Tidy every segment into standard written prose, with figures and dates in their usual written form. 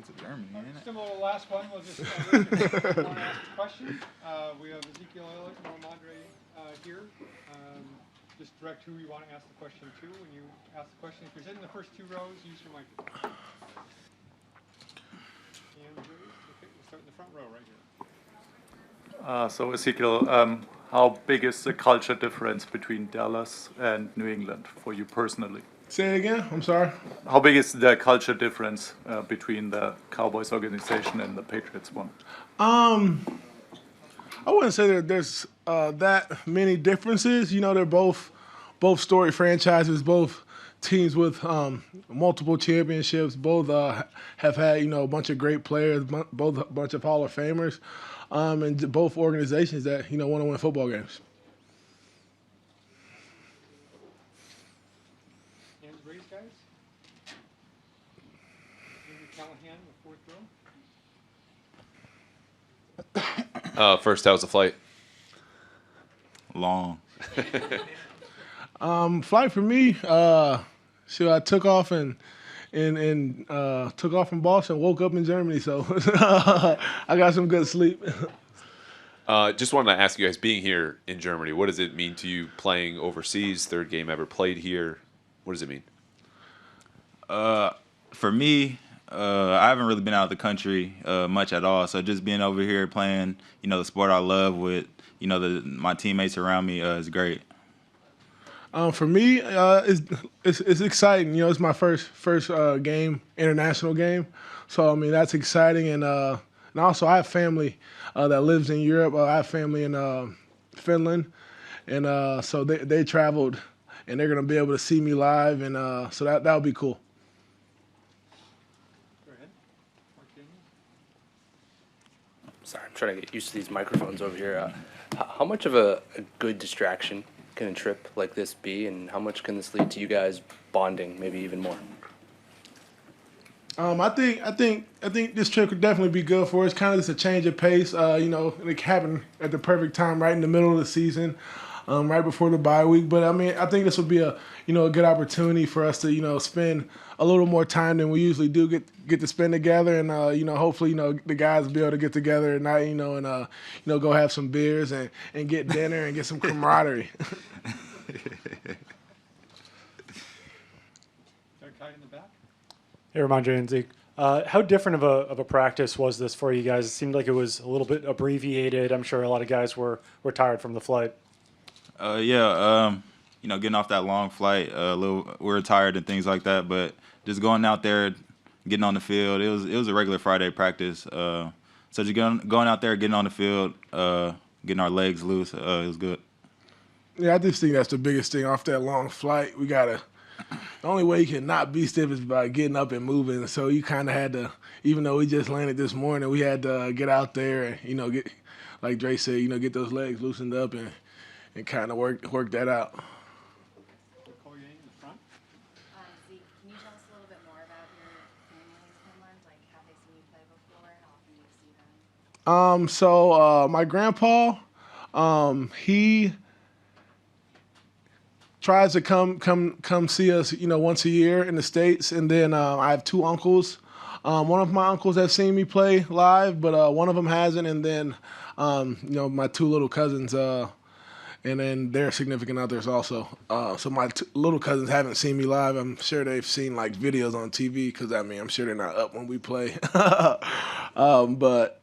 It's a Germany, isn't it? Similar to the last one, we'll just want to ask a question. We have Ezekiel Elliott and Ramondre here. Just direct who you want to ask the question to. When you ask the question, if you're sitting in the first two rows, use your microphone. And okay, we'll start in the front row right here. So Ezekiel, how big is the culture difference between Dallas and New England for you personally? Say it again. I'm sorry. How big is the culture difference between the Cowboys organization and the Patriots one? I wouldn't say that there's that many differences. You know, they're both story franchises, both teams with multiple championships. Both have had a bunch of great players, both a bunch of Hall of Famers, and both organizations that want to win football games. Hands raised, guys. Andrew Callahan, the fourth row. First, how was the flight? Long. Flight for me, I took off and took off from Boston, woke up in Germany, so I got some good sleep. Just wanted to ask you guys, being here in Germany, what does it mean to you playing overseas? Third game ever played here. What does it mean? For me, I haven't really been out of the country much at all. So just being over here playing, the sport I love with, my teammates around me is great. For me, it's exciting. It's my first game, international game. So I mean that's exciting, and also I have family that lives in Europe. I have family in Finland, and so they traveled, and they're gonna be able to see me live, and so that'll be cool. Go ahead. Mark Daniels. Sorry, I'm trying to get used to these microphones over here. How much of a good distraction can a trip like this be, and how much can this lead to you guys bonding, maybe even more? I think this trip could definitely be good for us. Kind of just a change of pace. It happened at the perfect time, right in the middle of the season, right before the bye week. But I mean, I think this would be a good opportunity for us to spend a little more time than we usually do get to spend together, and hopefully the guys will be able to get together at night, and go have some beers and get dinner and get some camaraderie. In the back. Hey, Ramondre and Zeke. How different of a practice was this for you guys? It seemed like it was a little bit abbreviated. I'm sure a lot of guys were tired from the flight. Getting off that long flight, we were tired and things like that, but just going out there, getting on the field, it was a regular Friday practice. So just going out there, getting on the field, getting our legs loose, it was good. Yeah, I just think that's the biggest thing off that long flight. The only way you can not be stiff is by getting up and moving. So you kind of had to, even though we just landed this morning, we had to get out there and, get, like Dre said, get those legs loosened up and kind of work that out. Zeke, can you tell us a little bit more about your family in Finland? Like, have they seen you play before? How often do you see them? So my grandpa, he tries to come see us, once a year in the States, and then I have two uncles. One of my uncles has seen me play live, but one of them hasn't, and then my two little cousins, and then their significant others also. So my little cousins haven't seen me live. I'm sure they've seen like videos on TV because I'm sure they're not up when we play. But I think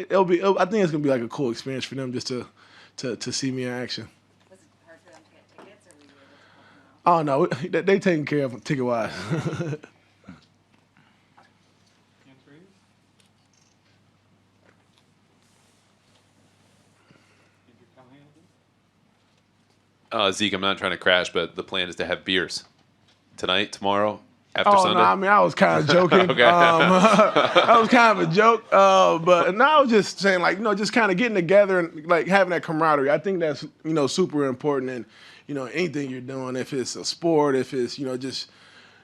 it's gonna be like a cool experience for them just to see me in action. Was it hard for them to get tickets, or were you able to help them out? Oh no, they taken care of ticket wise. Zeke, I'm not trying to crash, but the plan is to have beers tonight, tomorrow, after Sunday. No, I was kind of joking. Okay. That was kind of a joke. But no, I was just saying, just kind of getting together and like having that camaraderie. I think that's super important in anything you're doing. If it's a sport, if it's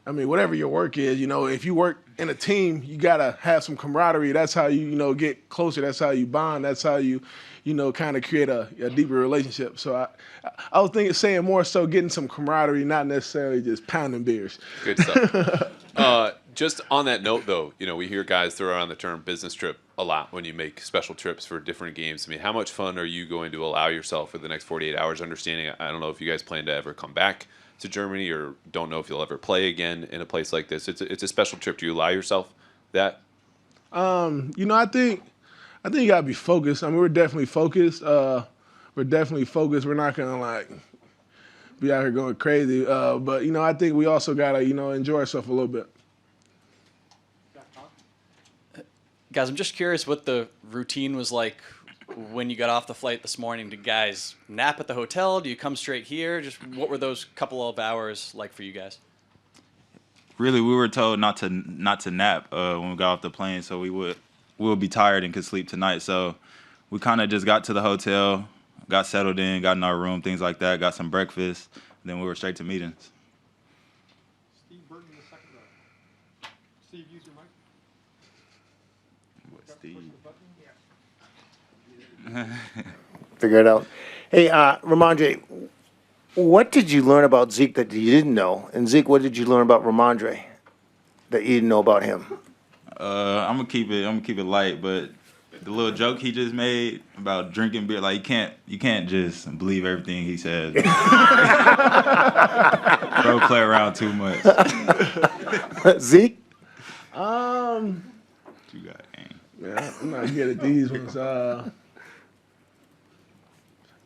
whatever your work is. If you work in a team, you gotta have some camaraderie. That's how you get closer. That's how you bond. That's how you kind of create a deeper relationship. So I was saying more so getting some camaraderie, not necessarily just pounding beers. Good stuff. Just on that note, though, we hear guys throw around the term business trip a lot when you make special trips for different games. I mean, how much fun are you going to allow yourself for the next 48 hours? Understanding, I don't know if you guys plan to ever come back to Germany or don't know if you'll ever play again in a place like this. It's a special trip. Do you allow yourself that? I think you gotta be focused. I mean, we're definitely focused. We're not gonna be out here going crazy. But I think we also gotta enjoy ourselves a little bit. Guys, I'm just curious what the routine was like when you got off the flight this morning. Did guys nap at the hotel? Do you come straight here? Just what were those couple of hours like for you guys? Really, we were told not to nap when we got off the plane, so we'll be tired and could sleep tonight. So we kind of just got to the hotel, got settled in, got in our room, things like that, got some breakfast, then we were straight to meetings. Steve Burton in the second row. Steve, use your mic. Steve. Figure it out. Hey, Ramondre, what did you learn about Zeke that you didn't know? And Zeke, what did you learn about Ramondre that you didn't know about him? I'm gonna keep it light, but the little joke he just made about drinking beer, like you can't just believe everything he says. Bro, play around too much. Zeke? You got game. Yeah, I'm not good at these ones.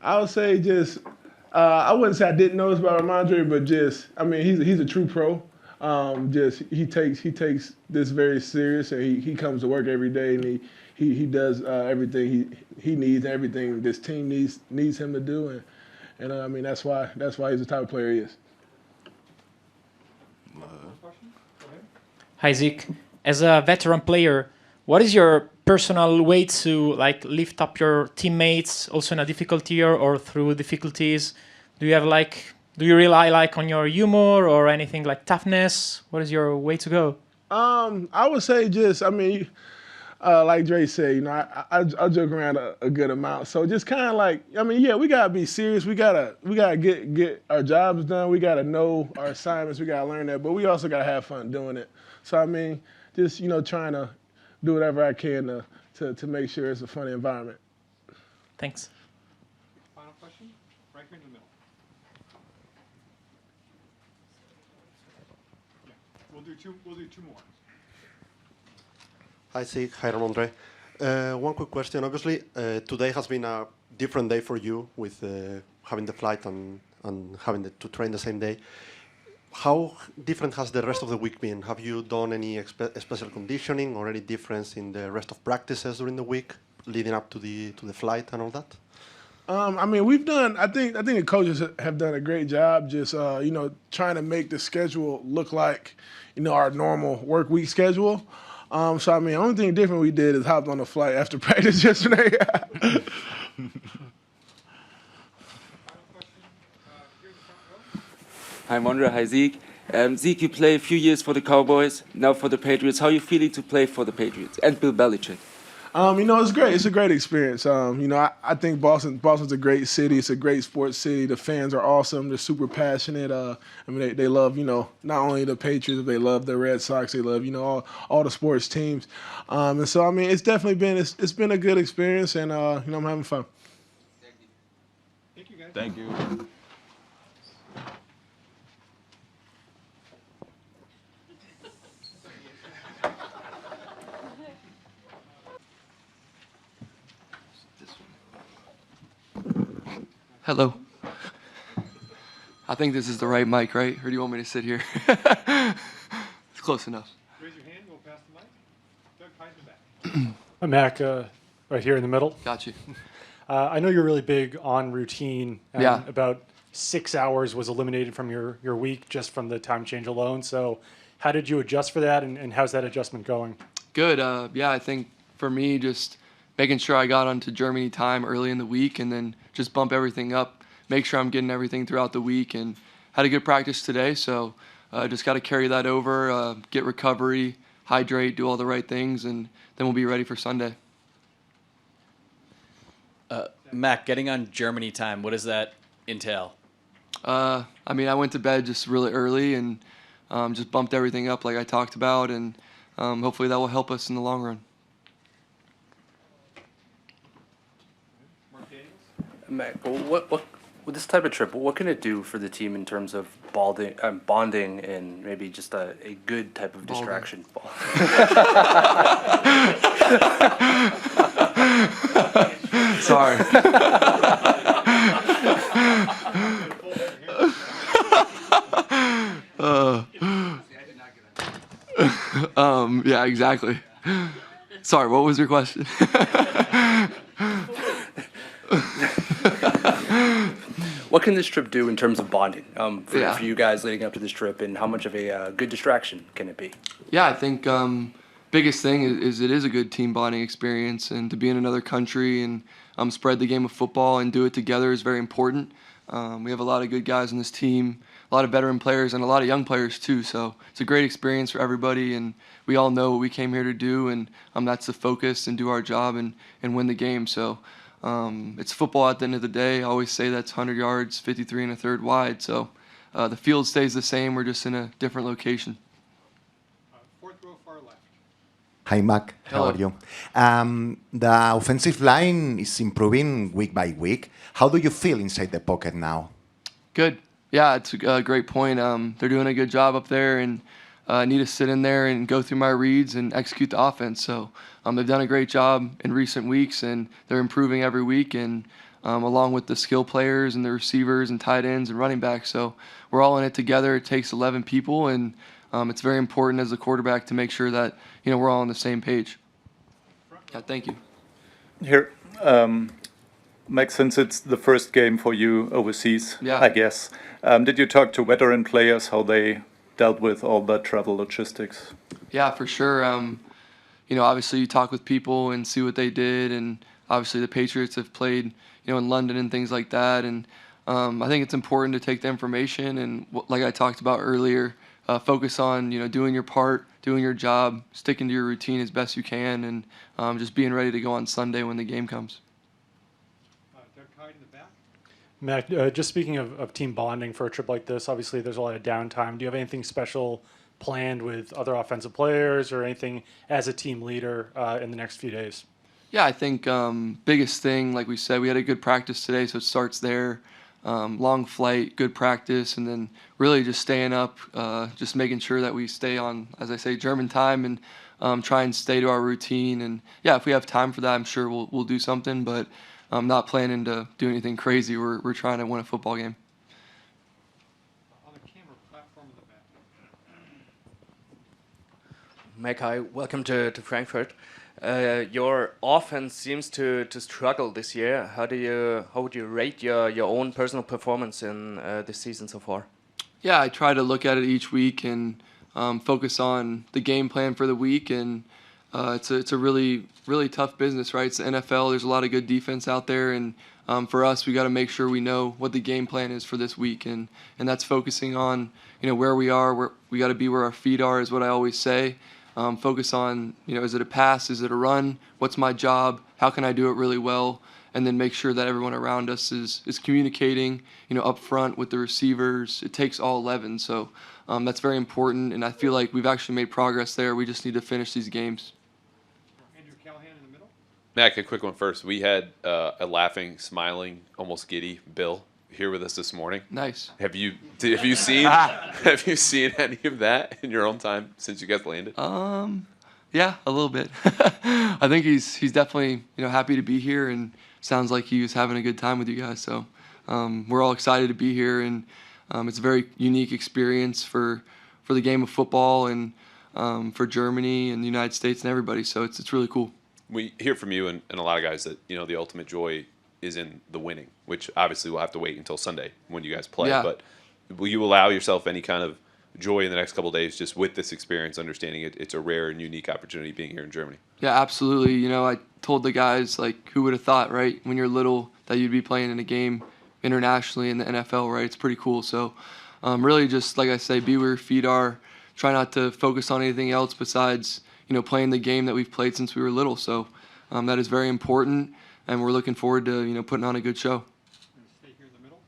I would say just I wouldn't say I didn't know this about Ramondre, but he's a true pro. He takes this very serious, and he comes to work every day, and he does everything he needs, everything this team needs him to do, and that's why he's the type of player he is. Hi Zeke, as a veteran player, what is your personal way to lift up your teammates, also in a difficult year or through difficulties? Do you rely on your humor or anything like toughness? What is your way to go? I would say like Dre said, I joke around a good amount. So just kind of we gotta be serious. We gotta get our jobs done. We gotta know our assignments. We gotta learn that, but we also gotta have fun doing it. So just trying to do whatever I can to make sure it's a funny environment. Thanks. Final question, right here in the middle. Yeah, we'll do two more. Hi, Zeke. Hi, Ramondre. One quick question. Obviously, today has been a different day for you with having the flight and having to train the same day. How different has the rest of the week been? Have you done any special conditioning or any difference in the rest of practices during the week leading up to the flight and all that? We've done. I think the coaches have done a great job. Just trying to make the schedule look like our normal work week schedule. The only thing different we did is hopped on a flight after practice yesterday. Hi, Mondra. Hi, Zeke. Zeke, you play a few years for the Cowboys, now for the Patriots. How are you feeling to play for the Patriots and Bill Belichick? It's great. It's a great experience. I think Boston's a great city. It's a great sports city. The fans are awesome. They're super passionate. They love, not only the Patriots, but they love the Red Sox. They love, all the sports teams. It's definitely been a good experience, and I'm having fun. Thank you, guys. Thank you. Hello. I think this is the right mic, right? Or do you want me to sit here? It's close enough. Raise your hand. We'll pass the mic. Doug, hide in the back. I'm Mac, right here in the middle. Got you. I know you're really big on routine. And Yeah. About 6 hours was eliminated from your week just from the time change alone. So how did you adjust for that, and how's that adjustment going? Good. I think for me, just making sure I got onto Germany time early in the week and then just bump everything up, make sure I'm getting everything throughout the week, and had a good practice today. So just got to carry that over, get recovery, hydrate, do all the right things, and then we'll be ready for Sunday. Mac, getting on Germany time, what does that entail? I went to bed just really early and just bumped everything up like I talked about, and hopefully that will help us in the long run. Mac, what with this type of trip, what can it do for the team in terms of bonding and maybe just a good type of distraction? Sorry. Yeah, exactly. Sorry, what was your question? What can this trip do in terms of bonding Yeah. for you guys leading up to this trip, and how much of a good distraction can it be? Yeah, I think biggest thing is it is a good team bonding experience, and to be in another country and spread the game of football and do it together is very important. We have a lot of good guys on this team, a lot of veteran players, and a lot of young players too. So it's a great experience for everybody, and we all know what we came here to do, and that's the focus and do our job and win the game. So it's football at the end of the day. I always say that's 100 yards, 53 1/3 wide. So the field stays the same. We're just in a different location. Fourth row, far left. Hi, Mac. How Hello. are you? The offensive line is improving week by week. How do you feel inside the pocket now? Good. Yeah, it's a great point. They're doing a good job up there, and I need to sit in there and go through my reads and execute the offense. So they've done a great job in recent weeks, and they're improving every week, and along with the skill players and the receivers and tight ends and running backs. So we're all in it together. It takes 11 people, and it's very important as a quarterback to make sure that we're all on the same page. Yeah, thank you. Here, Max, since it's the first game for you overseas, Yeah. I guess, did you talk to veteran players how they dealt with all the travel logistics? Yeah, for sure. Obviously you talk with people and see what they did, and obviously the Patriots have played, in London and things like that. And I think it's important to take the information and, like I talked about earlier, focus on, doing your part, doing your job, sticking to your routine as best you can, and just being ready to go on Sunday when the game comes. Doug Hyde in the back. Mac, just speaking of team bonding for a trip like this, obviously there's a lot of downtime. Do you have anything special planned with other offensive players or anything as a team leader in the next few days? Yeah, I think biggest thing, like we said, we had a good practice today, so it starts there. Long flight, good practice, and then really just staying up, just making sure that we stay on, as I say, German time, and try and stay to our routine. And yeah, if we have time for that, I'm sure we'll do something, but I'm not planning to do anything crazy. We're trying to win a football game. On the camera platform in the back. Mac, hi, welcome to Frankfurt. Your offense seems to struggle this year. How would you rate your own personal performance in this season so far? Yeah, I try to look at it each week and focus on the game plan for the week. And it's a really tough business, right? It's the NFL. There's a lot of good defense out there, and for us, we got to make sure we know what the game plan is for this week, and that's focusing on where we are. Where we got to be where our feet are is what I always say. Focus on is it a pass? Is it a run? What's my job? How can I do it really well? And then make sure that everyone around us is communicating, up front with the receivers. It takes all 11, so that's very important, and I feel like we've actually made progress there. We just need to finish these games. Andrew Callahan in the middle. Mac, a quick one first. We had a laughing, smiling, almost giddy Bill here with us this morning. Nice. Have you seen any of that in your own time since you guys landed? Yeah, a little bit. I think he's definitely happy to be here, and sounds like he was having a good time with you guys. So we're all excited to be here, and it's a very unique experience for the game of football and for Germany and the United States and everybody. So it's really cool. We hear from you and a lot of guys that the ultimate joy is in the winning, which obviously we'll have to wait until Sunday when you guys play. Yeah. But will you allow yourself any kind of joy in the next couple of days just with this experience, understanding it's a rare and unique opportunity being here in Germany? Yeah, absolutely. I told the guys, who would have thought, right, when you're little that you'd be playing in a game internationally in the NFL, right? It's pretty cool. So really just, like I say, be where your feet are. Try not to focus on anything else besides, playing the game that we've played since we were little. So that is very important, and we're looking forward to, putting on a good show. Stay here in the middle.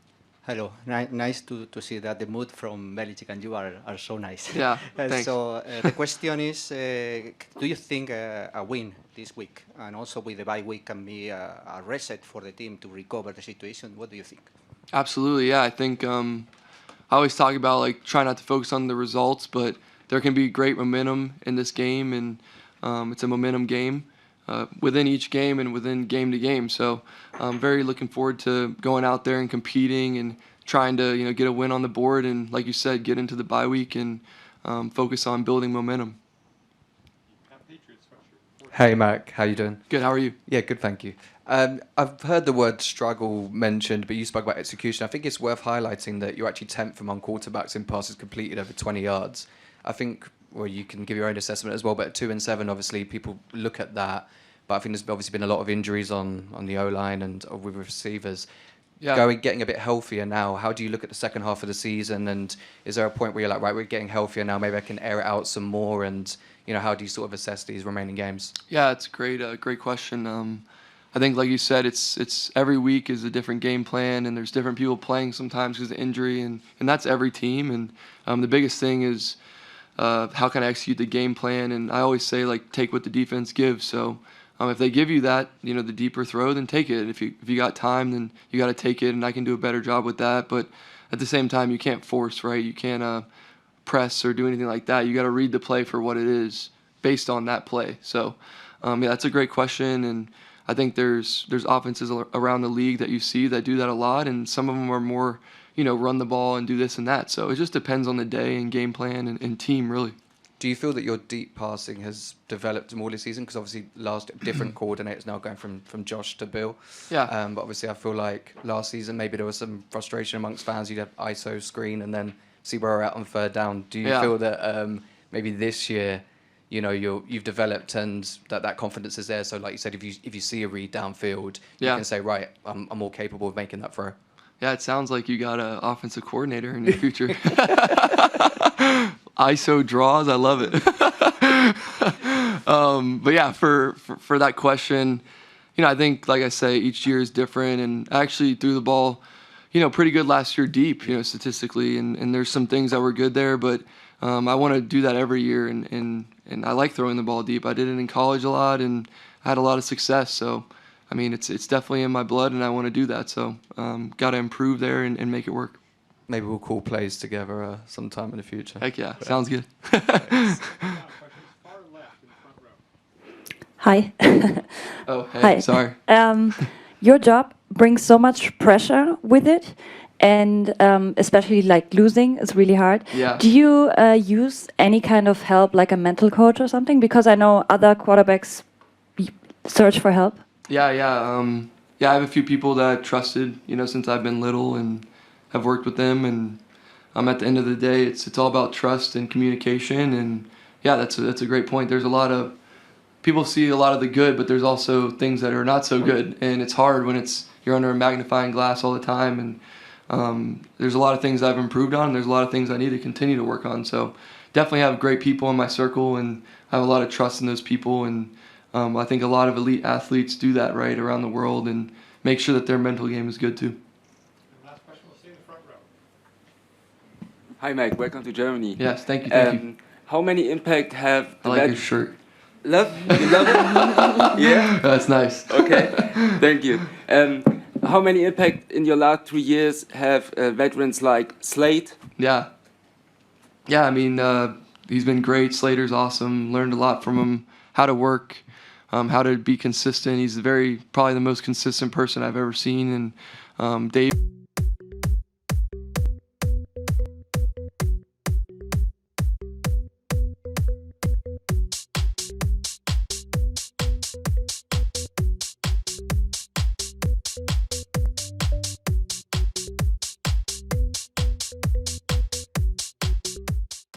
Hello. Nice to see that the mood from Belichick and you are so nice. Yeah, thanks. So the question is, do you think a win this week and also with the bye week can be a reset for the team to recover the situation? What do you think? Absolutely, yeah. I think I always talk about like try not to focus on the results, but there can be great momentum in this game, and it's a momentum game within each game and within game to game. So I'm very looking forward to going out there and competing and trying to get a win on the board, and like you said, get into the bye week and focus on building momentum. Hey Mac, how you doing? Good, how are you? Yeah, good, thank you. I've heard the word struggle mentioned, but you spoke about execution. I think it's worth highlighting that you're actually 10th among quarterbacks in passes completed over 20 yards. I think, well, you can give your own assessment as well, but at 2-7, obviously, people look at that. But I think there's obviously been a lot of injuries on the O-line and with receivers. Yeah. Getting a bit healthier now, how do you look at the second half of the season? And is there a point where you're like, right, we're getting healthier now, maybe I can air it out some more? And, how do you sort of assess these remaining games? Yeah, it's a great question. I think, like you said, it's every week is a different game plan, and there's different people playing sometimes because of injury, and that's every team. And the biggest thing is how can I execute the game plan? And I always say, like, take what the defense gives. So if they give you that, the deeper throw, then take it. If you got time, then you got to take it, and I can do a better job with that. But at the same time, you can't force, right? You can't press or do anything like that. You got to read the play for what it is based on that play. So yeah, that's a great question, and I think there's offenses around the league that you see that do that a lot, and some of them are more, run the ball and do this and that. So it just depends on the day and game plan and team, really. Do you feel that your deep passing has developed more this season? Because obviously different coordinators now going from Josh to Bill. Yeah. But obviously I feel like last season maybe there was some frustration amongst fans. You'd have ISO screen and then see where we're at on third down. Do you feel that maybe this year, you've developed and that confidence is there? So like you said, if you see a read downfield, you can say, right, I'm more capable of making that throw. Yeah, it sounds like you got an offensive coordinator in your future. ISO draws, I love it. But yeah, for that question, I think, like I say, each year is different, and I actually threw the ball, pretty good last year deep, statistically, and there's some things that were good there, but I want to do that every year, and I like throwing the ball deep. I did it in college a lot, and I had a lot of success, so I mean, it's definitely in my blood, and I want to do that. So, got to improve there and make it work. Maybe we'll call plays together sometime in the future. Heck yeah, sounds good. Hi. Oh, hey, Hi. sorry. Your job brings so much pressure with it, and especially like losing is really hard. Yeah. Do you use any kind of help, like a mental coach or something? Because I know other quarterbacks search for help. Yeah. I have a few people that I've trusted, since I've been little, and have worked with them. And at the end of the day, it's all about trust and communication. And yeah, that's a great point. There's a lot of people see a lot of the good, but there's also things that are not so good. And it's hard when you're under a magnifying glass all the time. And there's a lot of things I've improved on. And there's a lot of things I need to continue to work on. So definitely have great people in my circle, and I have a lot of trust in those people. And I think a lot of elite athletes do that, right, around the world, and make sure that their mental game is good too. Last question, we'll stay in the front row. Hi, Mike. Welcome to Germany. Yes, thank you. How many impact have I like your shirt. Love? You love it? Yeah? That's nice. Okay, thank you. How many impact in your last 3 years have veterans like Slade? Yeah. Yeah, I mean, he's been great. Slater's awesome. Learned a lot from him, how to work, how to be consistent. He's probably the most consistent person I've ever seen. And Dave...